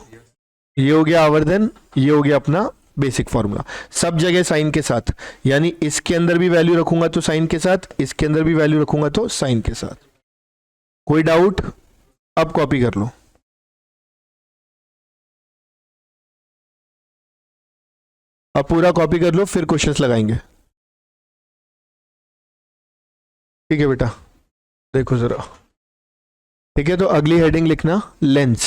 ये हो गया आवर्धन, ये हो गया अपना बेसिक फॉर्मूला, सब जगह साइन के साथ। यानी इसके अंदर भी वैल्यू रखूंगा तो साइन के साथ, इसके अंदर भी वैल्यू रखूंगा तो साइन के साथ। कोई डाउट, अब कॉपी कर लो। अब पूरा कॉपी कर लो, फिर क्वेश्चंस लगाएंगे। ठीक है बेटा, देखो जरा, ठीक है। तो अगली हेडिंग लिखना लेंस।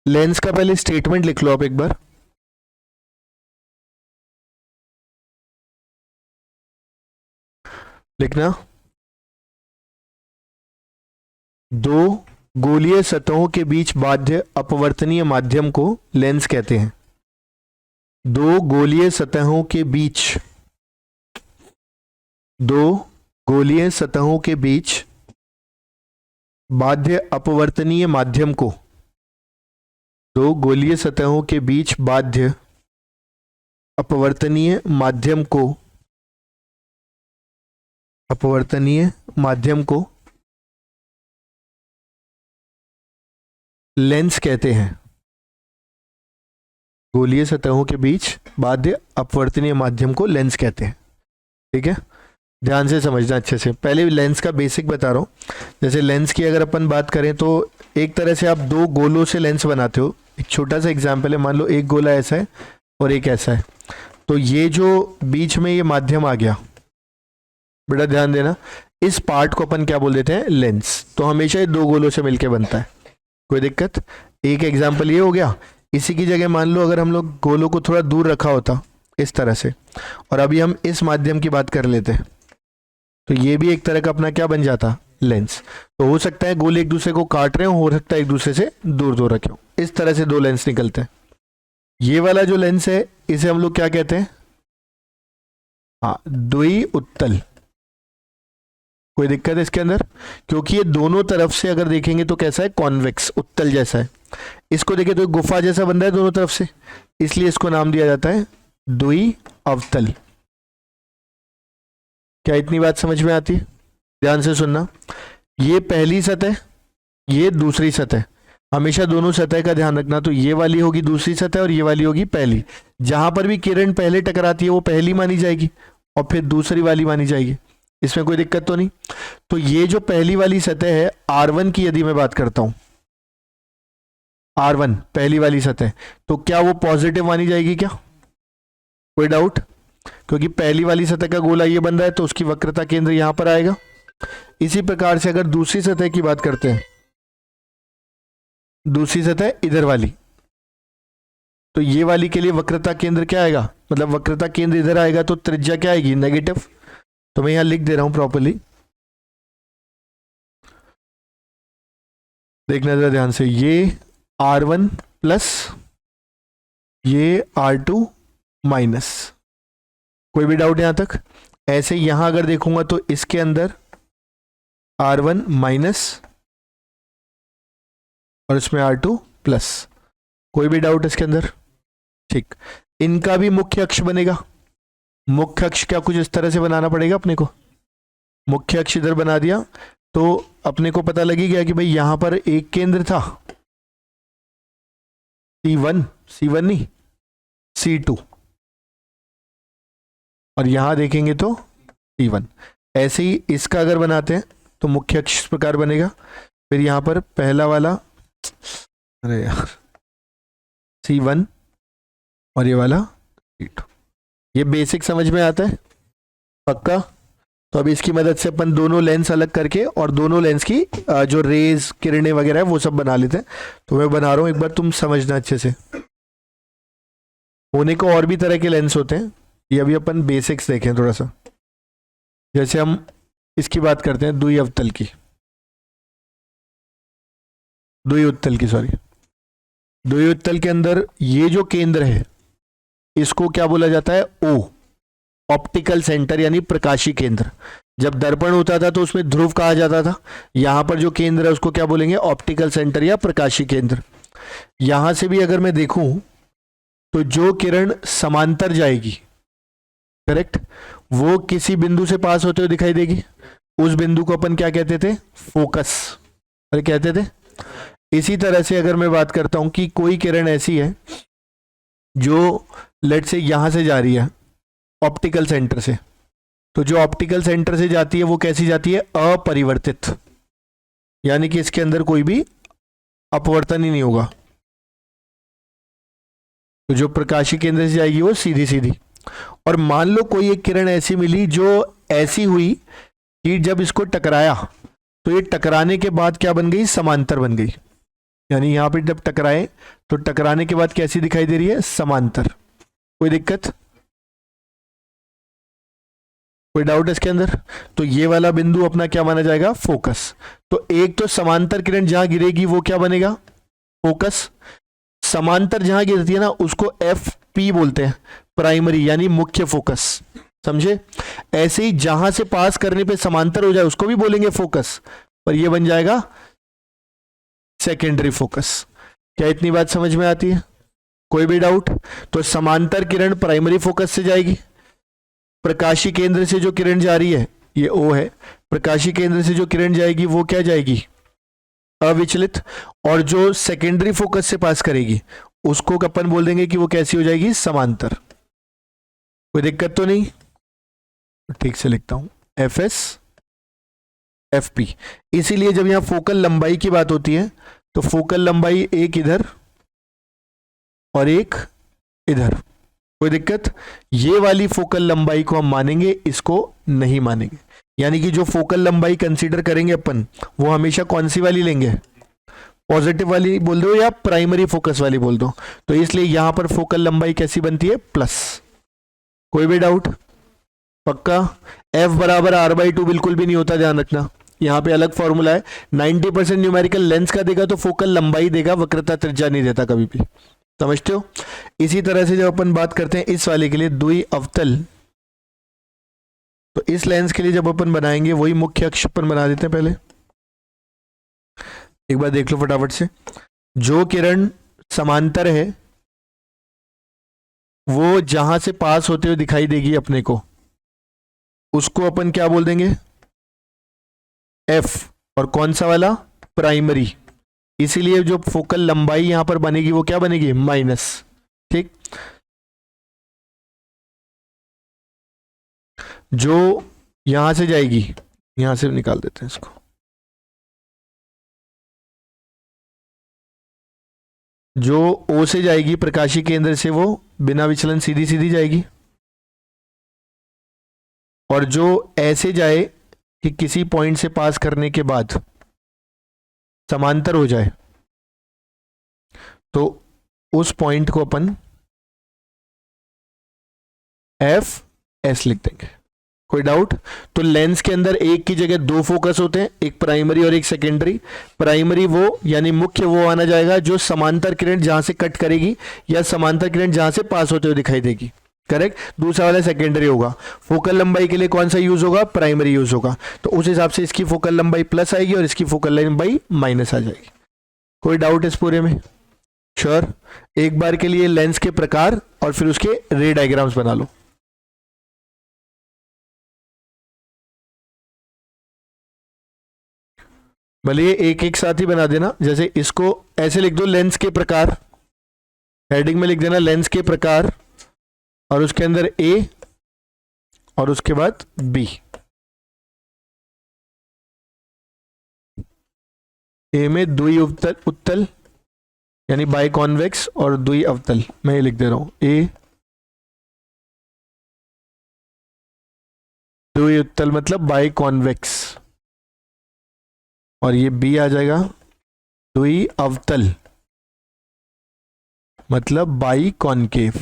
लेंस का पहले स्टेटमेंट लिख लो आप एक बार। लिखना, दो गोलीय सतहों के बीच बाध्य अपवर्तनीय माध्यम को लेंस कहते हैं। दो गोलीय सतहों के बीच, दो गोलीय सतहों के बीच बाध्य अपवर्तनीय माध्यम को, दो गोलीय सतहों के बीच बाध्य अपवर्तनीय माध्यम को, अपवर्तनीय माध्यम को लेंस कहते हैं। गोलीय सतहों के बीच बाध्य अपवर्तनीय माध्यम को लेंस कहते हैं। ठीक है, ध्यान से समझना अच्छे से। पहले लेंस का बेसिक बता रहा हूं। जैसे लेंस की अगर अपन बात करें तो एक तरह से आप दो गोलों से लेंस बनाते हो। एक छोटा सा एग्जाम्पल है, मान लो एक गोला ऐसा है और एक ऐसा है। तो ये जो बीच में ये माध्यम आ गया, बेटा ध्यान देना, इस पार्ट को अपन क्या बोल देते हैं, लेंस। तो हमेशा ये दो गोलों से मिलके बनता है, कोई दिक्कत। एक एग्जाम्पल ये हो गया। इसी की जगह मान लो अगर हम लोग गोलों को थोड़ा दूर रखा होता इस तरह से, और अभी हम इस माध्यम की बात कर लेते हैं, तो ये भी एक तरह का अपना क्या बन जाता, लेंस। तो हो सकता है गोले एक दूसरे को काट रहे हो सकता है एक दूसरे से दूर दूर रखे हो। इस तरह से दो लेंस निकलते हैं। ये वाला जो लेंस है इसे हम लोग क्या कहते हैं, हाँ, द्वि उत्तल। कोई दिक्कत है इसके अंदर, क्योंकि ये दोनों तरफ से अगर देखेंगे तो कैसा है, कॉन्वेक्स, उत्तल जैसा है। इसको देखें तो गुफा जैसा बन रहा है दोनों तरफ से, इसलिए इसको नाम दिया जाता है द्वि अवतल। क्या इतनी बात समझ में आती है? ध्यान से सुनना, ये पहली सतह, ये दूसरी सतह, हमेशा दोनों सतह का ध्यान रखना। तो ये वाली होगी दूसरी सतह और ये वाली होगी पहली। जहां पर भी किरण पहले टकराती है वो पहली मानी जाएगी और फिर दूसरी वाली मानी जाएगी। इसमें कोई दिक्कत तो नहीं। तो ये जो पहली वाली सतह है R1 की, यदि मैं बात करता हूं R1 पहली वाली सतह, तो क्या वो पॉजिटिव मानी जाएगी क्या? कोई डाउट? क्योंकि पहली वाली सतह का गोला ये बन रहा है तो उसकी वक्रता केंद्र यहां पर आएगा। इसी प्रकार से अगर दूसरी सतह की बात करते हैं, दूसरी सतह इधर वाली, तो ये वाली के लिए वक्रता केंद्र क्या आएगा, मतलब वक्रता केंद्र इधर आएगा तो त्रिज्या क्या आएगी, नेगेटिव। तो मैं यहां लिख दे रहा हूं प्रॉपर्ली, देखना जरा ध्यान से, ये R1 प्लस ये R2 माइनस। कोई भी डाउट यहां तक? ऐसे यहां अगर देखूंगा तो इसके अंदर R1 माइनस और इसमें R2 प्लस। कोई भी डाउट इसके अंदर? ठीक, इनका भी मुख्य अक्ष बनेगा। मुख्य अक्ष क्या कुछ इस तरह से बनाना पड़ेगा अपने को। मुख्य अक्ष इधर बना दिया तो अपने को पता लगी गया कि भाई यहां पर एक केंद्र था C1 नहीं C2, और यहां देखेंगे तो C1। ऐसे ही इसका अगर बनाते हैं तो मुख्य अक्ष इस प्रकार बनेगा। फिर यहां पर पहला वाला, अरे यार, C1 और ये वाला C2। ये बेसिक समझ में आता है पक्का? तो अभी इसकी मदद से अपन दोनों लेंस अलग करके और दोनों लेंस की जो रेज, किरणें वगैरह है वो सब बना लेते हैं। तो मैं बना रहा हूं, एक बार तुम समझना अच्छे से। होने को और भी तरह के लेंस होते हैं, ये अभी अपन बेसिक्स देखें थोड़ा सा। जैसे हम इसकी बात करते हैं द्वि अवतल की, द्वि उत्तल की, सॉरी, द्वि उत्तल के अंदर ये जो केंद्र है इसको क्या बोला जाता है, O, ऑप्टिकल सेंटर यानी प्रकाशी केंद्र। जब दर्पण होता था तो उसमें ध्रुव कहा जाता था, यहां पर जो केंद्र है उसको क्या बोलेंगे, ऑप्टिकल सेंटर या प्रकाशी केंद्र। यहां से भी अगर मैं देखूं तो जो किरण समांतर जाएगी, करेक्ट, वो किसी बिंदु से पास होते हुए दिखाई देगी। उस बिंदु को अपन क्या कहते थे, फोकस, अरे कहते थे। इसी तरह से अगर मैं बात करता हूं कि कोई किरण ऐसी है जो लेट से यहां से जा रही है ऑप्टिकल सेंटर से, तो जो ऑप्टिकल सेंटर से जाती है वो कैसी जाती है, अपरिवर्तित, यानी कि इसके अंदर कोई भी अपवर्तन ही नहीं होगा। तो जो प्रकाशी केंद्र से जाएगी वो सीधी सीधी। और मान लो कोई एक किरण ऐसी मिली जो ऐसी हुई कि जब इसको टकराया तो ये टकराने के बाद क्या बन गई, समांतर बन गई। यानी यहां पे जब टकराए तो टकराने के बाद कैसी दिखाई दे रही है, समांतर। कोई दिक्कत? कोई डाउट इसके अंदर? तो ये वाला बिंदु अपना क्या माना जाएगा, फोकस। तो एक तो समांतर किरण जहां गिरेगी वो क्या बनेगा, फोकस। समांतर जहां गिरती है ना उसको FP बोलते हैं, प्राइमरी यानी मुख्य फोकस, समझे। ऐसे ही जहां से पास करने पे समांतर हो जाए उसको भी बोलेंगे फोकस, पर ये बन जाएगा सेकेंडरी फोकस। क्या इतनी बात समझ में आती है? कोई भी डाउट? तो समांतर किरण प्राइमरी फोकस से जाएगी, प्रकाशी केंद्र से जो किरण जा रही है ये O है, प्रकाशी केंद्र से जो किरण जाएगी वो क्या जाएगी, अविचलित। और जो सेकेंडरी फोकस से पास करेगी उसको अपन बोल देंगे कि वो कैसी हो जाएगी, समांतर। कोई दिक्कत तो नहीं? ठीक से लिखता हूं, FS FP। इसीलिए जब यहां फोकल लंबाई की बात होती है तो फोकल लंबाई एक इधर और एक इधर। कोई दिक्कत? ये वाली फोकल लंबाई को हम मानेंगे, इसको नहीं मानेंगे। यानी कि जो फोकल लंबाई कंसीडर करेंगे अपन वो हमेशा कौन सी वाली लेंगे, पॉजिटिव वाली बोल दो या प्राइमरी फोकस वाली बोल दो। तो इसलिए यहां पर फोकल लंबाई कैसी बनती है, प्लस। कोई भी डाउट? पक्का? F बराबर R/2 बिल्कुल भी नहीं होता, ध्यान रखना। यहाँ पे अलग फॉर्मूला है। 90% न्यूमेरिकल लेंस का देगा तो फोकल लंबाई देगा, वक्रता त्रिज्या नहीं देता कभी भी, समझते हो। इसी तरह से जब अपन बात करते हैं इस वाले के लिए द्वि अवतल, तो इस लेंस के लिए जब अपन बनाएंगे वही मुख्य अक्ष अपन बना देते हैं। पहले एक बार देख लो फटाफट से, जो किरण समांतर है वो जहां से पास होते हुए दिखाई देगी अपने को, उसको अपन क्या बोल देंगे, एफ। और कौन सा वाला, प्राइमरी। इसीलिए जो फोकल लंबाई यहां पर बनेगी वो क्या बनेगी, माइनस। ठीक, जो यहां से जाएगी, यहां से निकाल देते हैं इसको, जो ओ से जाएगी प्रकाशीय केंद्र से वो बिना विचलन सीधी सीधी जाएगी, और जो ऐसे जाए कि किसी पॉइंट से पास करने के बाद समांतर हो जाए, तो उस पॉइंट को अपन एफ एस लिख देंगे। कोई डाउट? तो लेंस के अंदर एक की जगह दो फोकस होते हैं, एक प्राइमरी और एक सेकेंडरी। प्राइमरी वो यानी मुख्य वो आना जाएगा जो समांतर किरण जहां से कट करेगी या समांतर किरण जहां से पास होते हुए दिखाई देगी, करेक्ट। दूसरा वाला सेकेंडरी होगा। फोकल लंबाई के लिए कौन सा यूज होगा, प्राइमरी यूज होगा। तो उस हिसाब से इसकी फोकल लंबाई प्लस आएगी और इसकी फोकल लंबाई माइनस आ जाएगी। कोई डाउट इस पूरे में? श्योर। एक बार के लिए लेंस के प्रकार और फिर उसके रे डायग्राम्स बना लो। भले ये एक एक साथ ही बना देना, जैसे इसको ऐसे लिख दो, लेंस के प्रकार, हेडिंग में लिख देना लेंस के प्रकार, और उसके अंदर ए और उसके बाद बी। ए में द्वि उत्तल यानी बाई कॉन्वेक्स, और द्वि अवतल मैं ये लिख दे रहा हूं, ए द्वि उत्तल मतलब बाई कॉन्वेक्स, और ये बी आ जाएगा द्वि अवतल मतलब बाई कॉनकेव।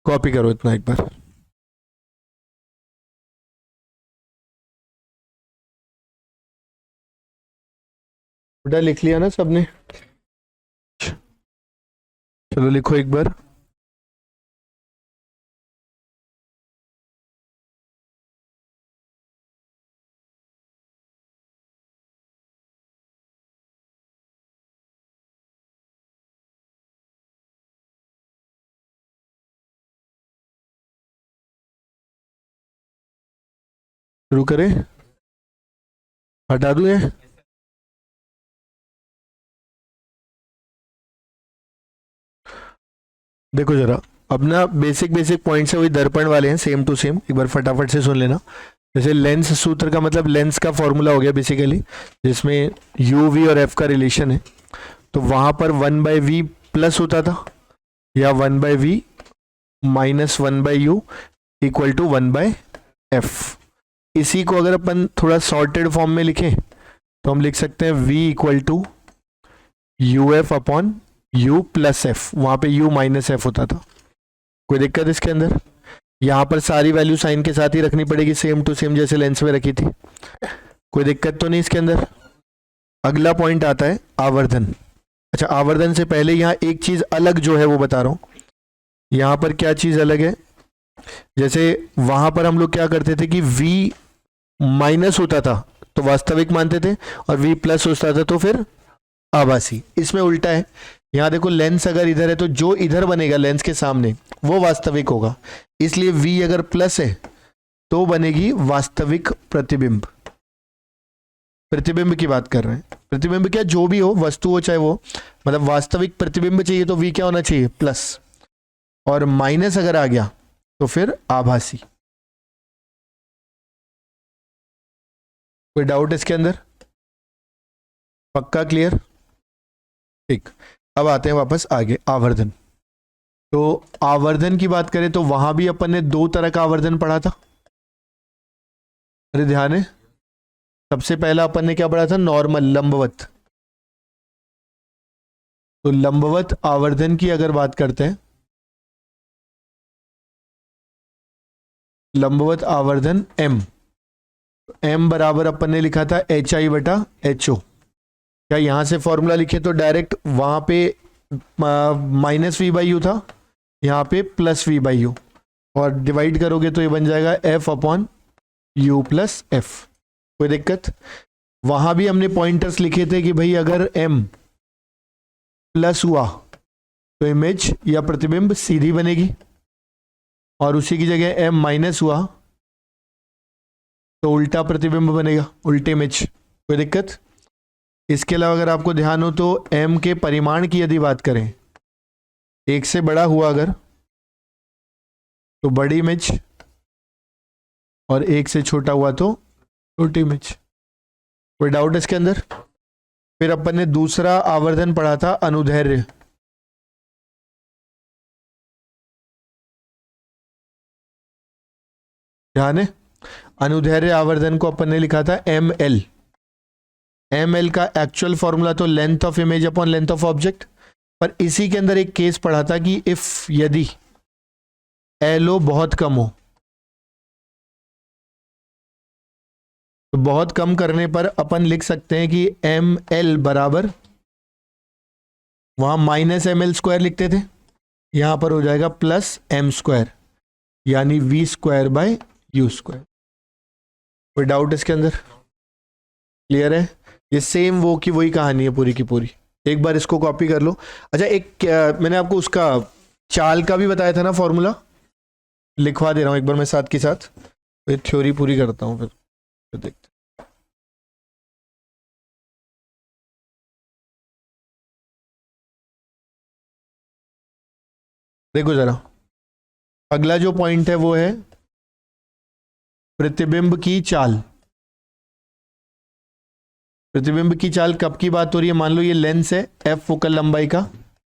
कॉपी करो इतना एक बार। उल्टा लिख लिया ना सबने? चलो लिखो एक बार। शुरू करें, हटा दूं ये? देखो जरा, अब ना बेसिक बेसिक पॉइंट्स है वही दर्पण वाले हैं, सेम टू सेम, एक बार फटाफट से सुन लेना। जैसे लेंस सूत्र का मतलब लेंस का फॉर्मूला हो गया बेसिकली, जिसमें यू वी और एफ का रिलेशन है। तो वहां पर 1/v प्लस होता था, या 1/v minus 1/u equal to 1/f। इसी को अगर अपन थोड़ा सॉर्टेड फॉर्म में लिखें तो हम लिख सकते हैं v equal to U F upon u plus F. वहां पे u माइनस एफ होता था। कोई दिक्कत इसके अंदर? यहां पर सारी वैल्यू साइन के साथ ही रखनी पड़ेगी, सेम टू सेम जैसे लेंस में रखी थी। कोई दिक्कत तो नहीं इसके अंदर? अगला पॉइंट आता है आवर्धन। अच्छा, आवर्धन से पहले यहाँ एक चीज अलग जो है वो बता रहा हूं। यहां पर क्या चीज अलग है, जैसे वहां पर हम लोग क्या करते थे कि v माइनस होता था तो वास्तविक मानते थे, और v प्लस होता था तो फिर आभासी। इसमें उल्टा है। यहां देखो, लेंस अगर इधर है तो जो इधर बनेगा लेंस के सामने वो वास्तविक होगा, इसलिए v अगर प्लस है तो बनेगी वास्तविक प्रतिबिंब। प्रतिबिंब की बात कर रहे हैं। प्रतिबिंब क्या, जो भी हो, वस्तु हो चाहे वो, मतलब वास्तविक प्रतिबिंब चाहिए तो v क्या होना चाहिए, प्लस। और माइनस अगर आ गया तो फिर आभासी। कोई डाउट इसके अंदर? पक्का क्लियर? ठीक, अब आते हैं वापस आगे, आवर्धन। तो आवर्धन की बात करें तो वहां भी अपन ने दो तरह का आवर्धन पढ़ा था। अरे ध्यान है, सबसे पहला अपन ने क्या पढ़ा था, नॉर्मल लंबवत। तो लंबवत आवर्धन की अगर बात करते हैं, लंबवत आवर्धन m, m बराबर अपन ने लिखा था HI बटा HO। क्या यहां से फॉर्मूला लिखे तो डायरेक्ट वहां पे -v/u था, यहाँ पे +v/u, और डिवाइड करोगे तो ये बन जाएगा f/u + f। कोई दिक्कत? वहां भी हमने पॉइंटर्स लिखे थे कि भाई अगर m प्लस हुआ तो इमेज या प्रतिबिंब सीधी बनेगी, और उसी की जगह m माइनस हुआ तो उल्टा प्रतिबिंब बनेगा, उल्टे इमेज। कोई दिक्कत? इसके अलावा अगर आपको ध्यान हो तो m के परिमाण की यदि बात करें, एक से बड़ा हुआ अगर तो बड़ी इमेज, और एक से छोटा हुआ तो छोटी इमेज। कोई डाउट इसके अंदर? फिर अपन ने दूसरा आवर्धन पढ़ा था, अनुदैर्ध्य। ध्यान है, अनुदैर्ध्य आवर्धन को अपन ने लिखा था ml। ml का एक्चुअल फॉर्मूला तो length of image upon length of object, पर इसी के अंदर एक केस पढ़ा था कि इफ यदि LO बहुत कम हो, तो बहुत कम करने पर अपन लिख सकते हैं कि ml बराबर, वहां -ml² लिखते थे, यहां पर हो जाएगा +m², यानी v²/u²। कोई डाउट इसके अंदर? क्लियर है? ये सेम वो की वही कहानी है पूरी की पूरी। एक बार इसको कॉपी कर लो। अच्छा, एक मैंने आपको उसका चाल का भी बताया था ना फॉर्मूला, लिखवा दे रहा हूं एक बार मैं साथ के साथ, तो थ्योरी पूरी करता हूं फिर देखते। देखो जरा, अगला जो पॉइंट है वो है प्रतिबिंब की चाल। प्रतिबिंब की चाल कब की बात हो रही है? मान लो ये लेंस है, f फोकल लंबाई का,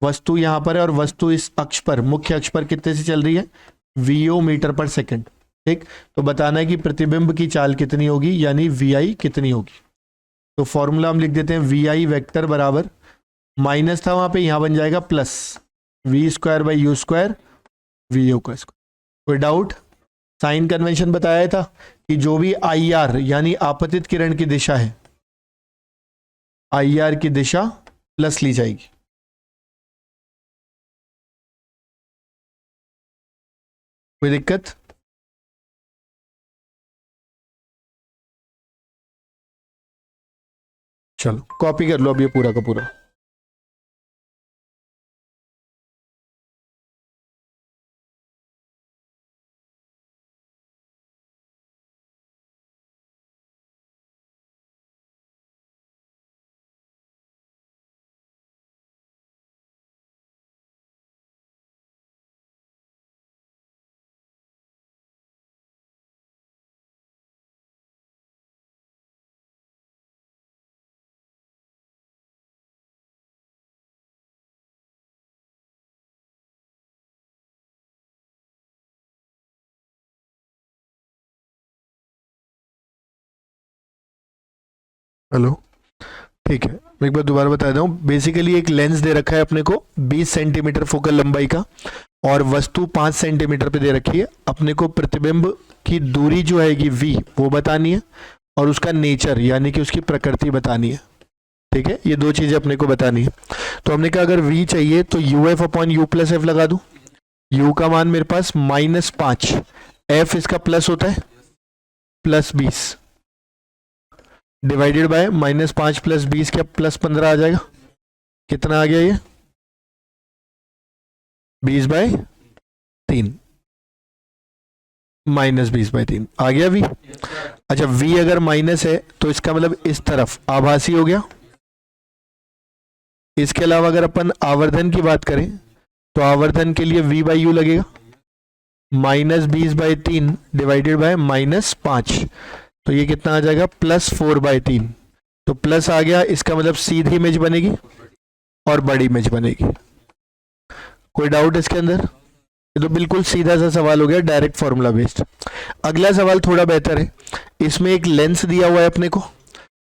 वस्तु यहां पर है, और वस्तु इस अक्ष पर, मुख्य अक्ष पर कितने से चल रही है? VO metre per second. ठीक, तो बताना है कि प्रतिबिंब की चाल कितनी होगी, यानी VI कितनी होगी। तो फॉर्मूला हम लिख देते हैं, VI वेक्टर बराबर, माइनस था वहां पे, यहां बन जाएगा प्लस v²/u² VO²। कोई डाउट? साइन कन्वेंशन बताया था कि जो भी IR यानी आपतित किरण की दिशा है, IR की दिशा प्लस ली जाएगी। कोई दिक्कत? चलो कॉपी कर लो अब ये पूरा का पूरा। हेलो, ठीक है, मैं एक बार दोबारा बता दूं। बेसिकली एक लेंस दे रखा है अपने को 20 सेंटीमीटर फोकल लंबाई का, और वस्तु 5 सेंटीमीटर पे दे रखी है। अपने को प्रतिबिंब की दूरी जो है v वो बतानी है, और उसका नेचर यानी कि उसकी प्रकृति बतानी है। ठीक है, ये दो चीजें अपने को बतानी है। तो हमने कहा अगर v चाहिए तो UF/u+f लगा दूं। u का मान मेरे पास -5, f इसका प्लस होता है +20, डिवाइडेड बाय -5 + 20 क्या +15 आ जाएगा। कितना आ गया ये? 20/3, -20/3 आ गया v। अच्छा, v अगर माइनस है तो इसका मतलब इस तरफ आभासी हो गया। इसके अलावा अगर अपन आवर्धन की बात करें तो आवर्धन के लिए v/u लगेगा, -20/3 डिवाइडेड बाय -5, तो ये कितना आ जाएगा +4/3। तो प्लस आ गया, इसका मतलब सीधी इमेज बनेगी और बड़ी इमेज बनेगी। कोई डाउट इसके अंदर? ये तो बिल्कुल सीधा सा सवाल हो गया, डायरेक्ट फॉर्मूला बेस्ड। अगला सवाल थोड़ा बेहतर है। इसमें एक लेंस दिया हुआ है अपने को,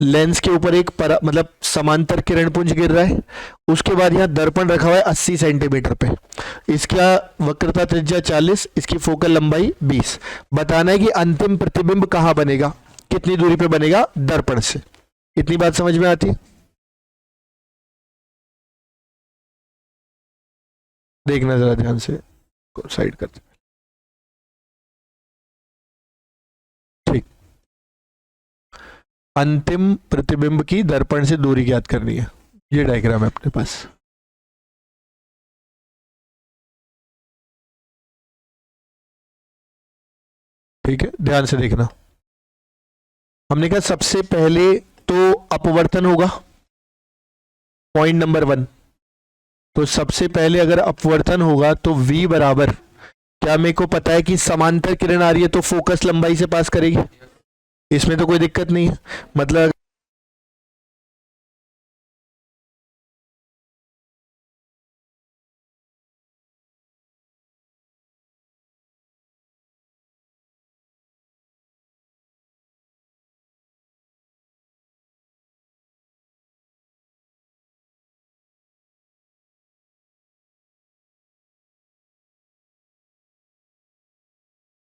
लेंस के ऊपर एक मतलब समांतर किरण पुंज गिर रहा है, उसके बाद यहाँ दर्पण रखा हुआ है 80 सेंटीमीटर पे, इसका वक्रता त्रिज्या 40, इसकी फोकल लंबाई 20। बताना है कि अंतिम प्रतिबिंब कहाँ बनेगा, कितनी दूरी पे बनेगा दर्पण से। इतनी बात समझ में आती है? देखना जरा ध्यान से, साइड करते। ठीक, अंतिम प्रतिबिंब की दर्पण से दूरी ज्ञात करनी है। ये डायग्राम है अपने पास। ठीक है, ध्यान से देखना। हमने कहा सबसे पहले तो अपवर्तन होगा, पॉइंट नंबर 1। तो सबसे पहले अगर अपवर्तन होगा तो v बराबर, क्या मेरे को पता है कि समांतर किरण आ रही है तो फोकस लंबाई से पास करेगी, इसमें तो कोई दिक्कत नहीं है। मतलब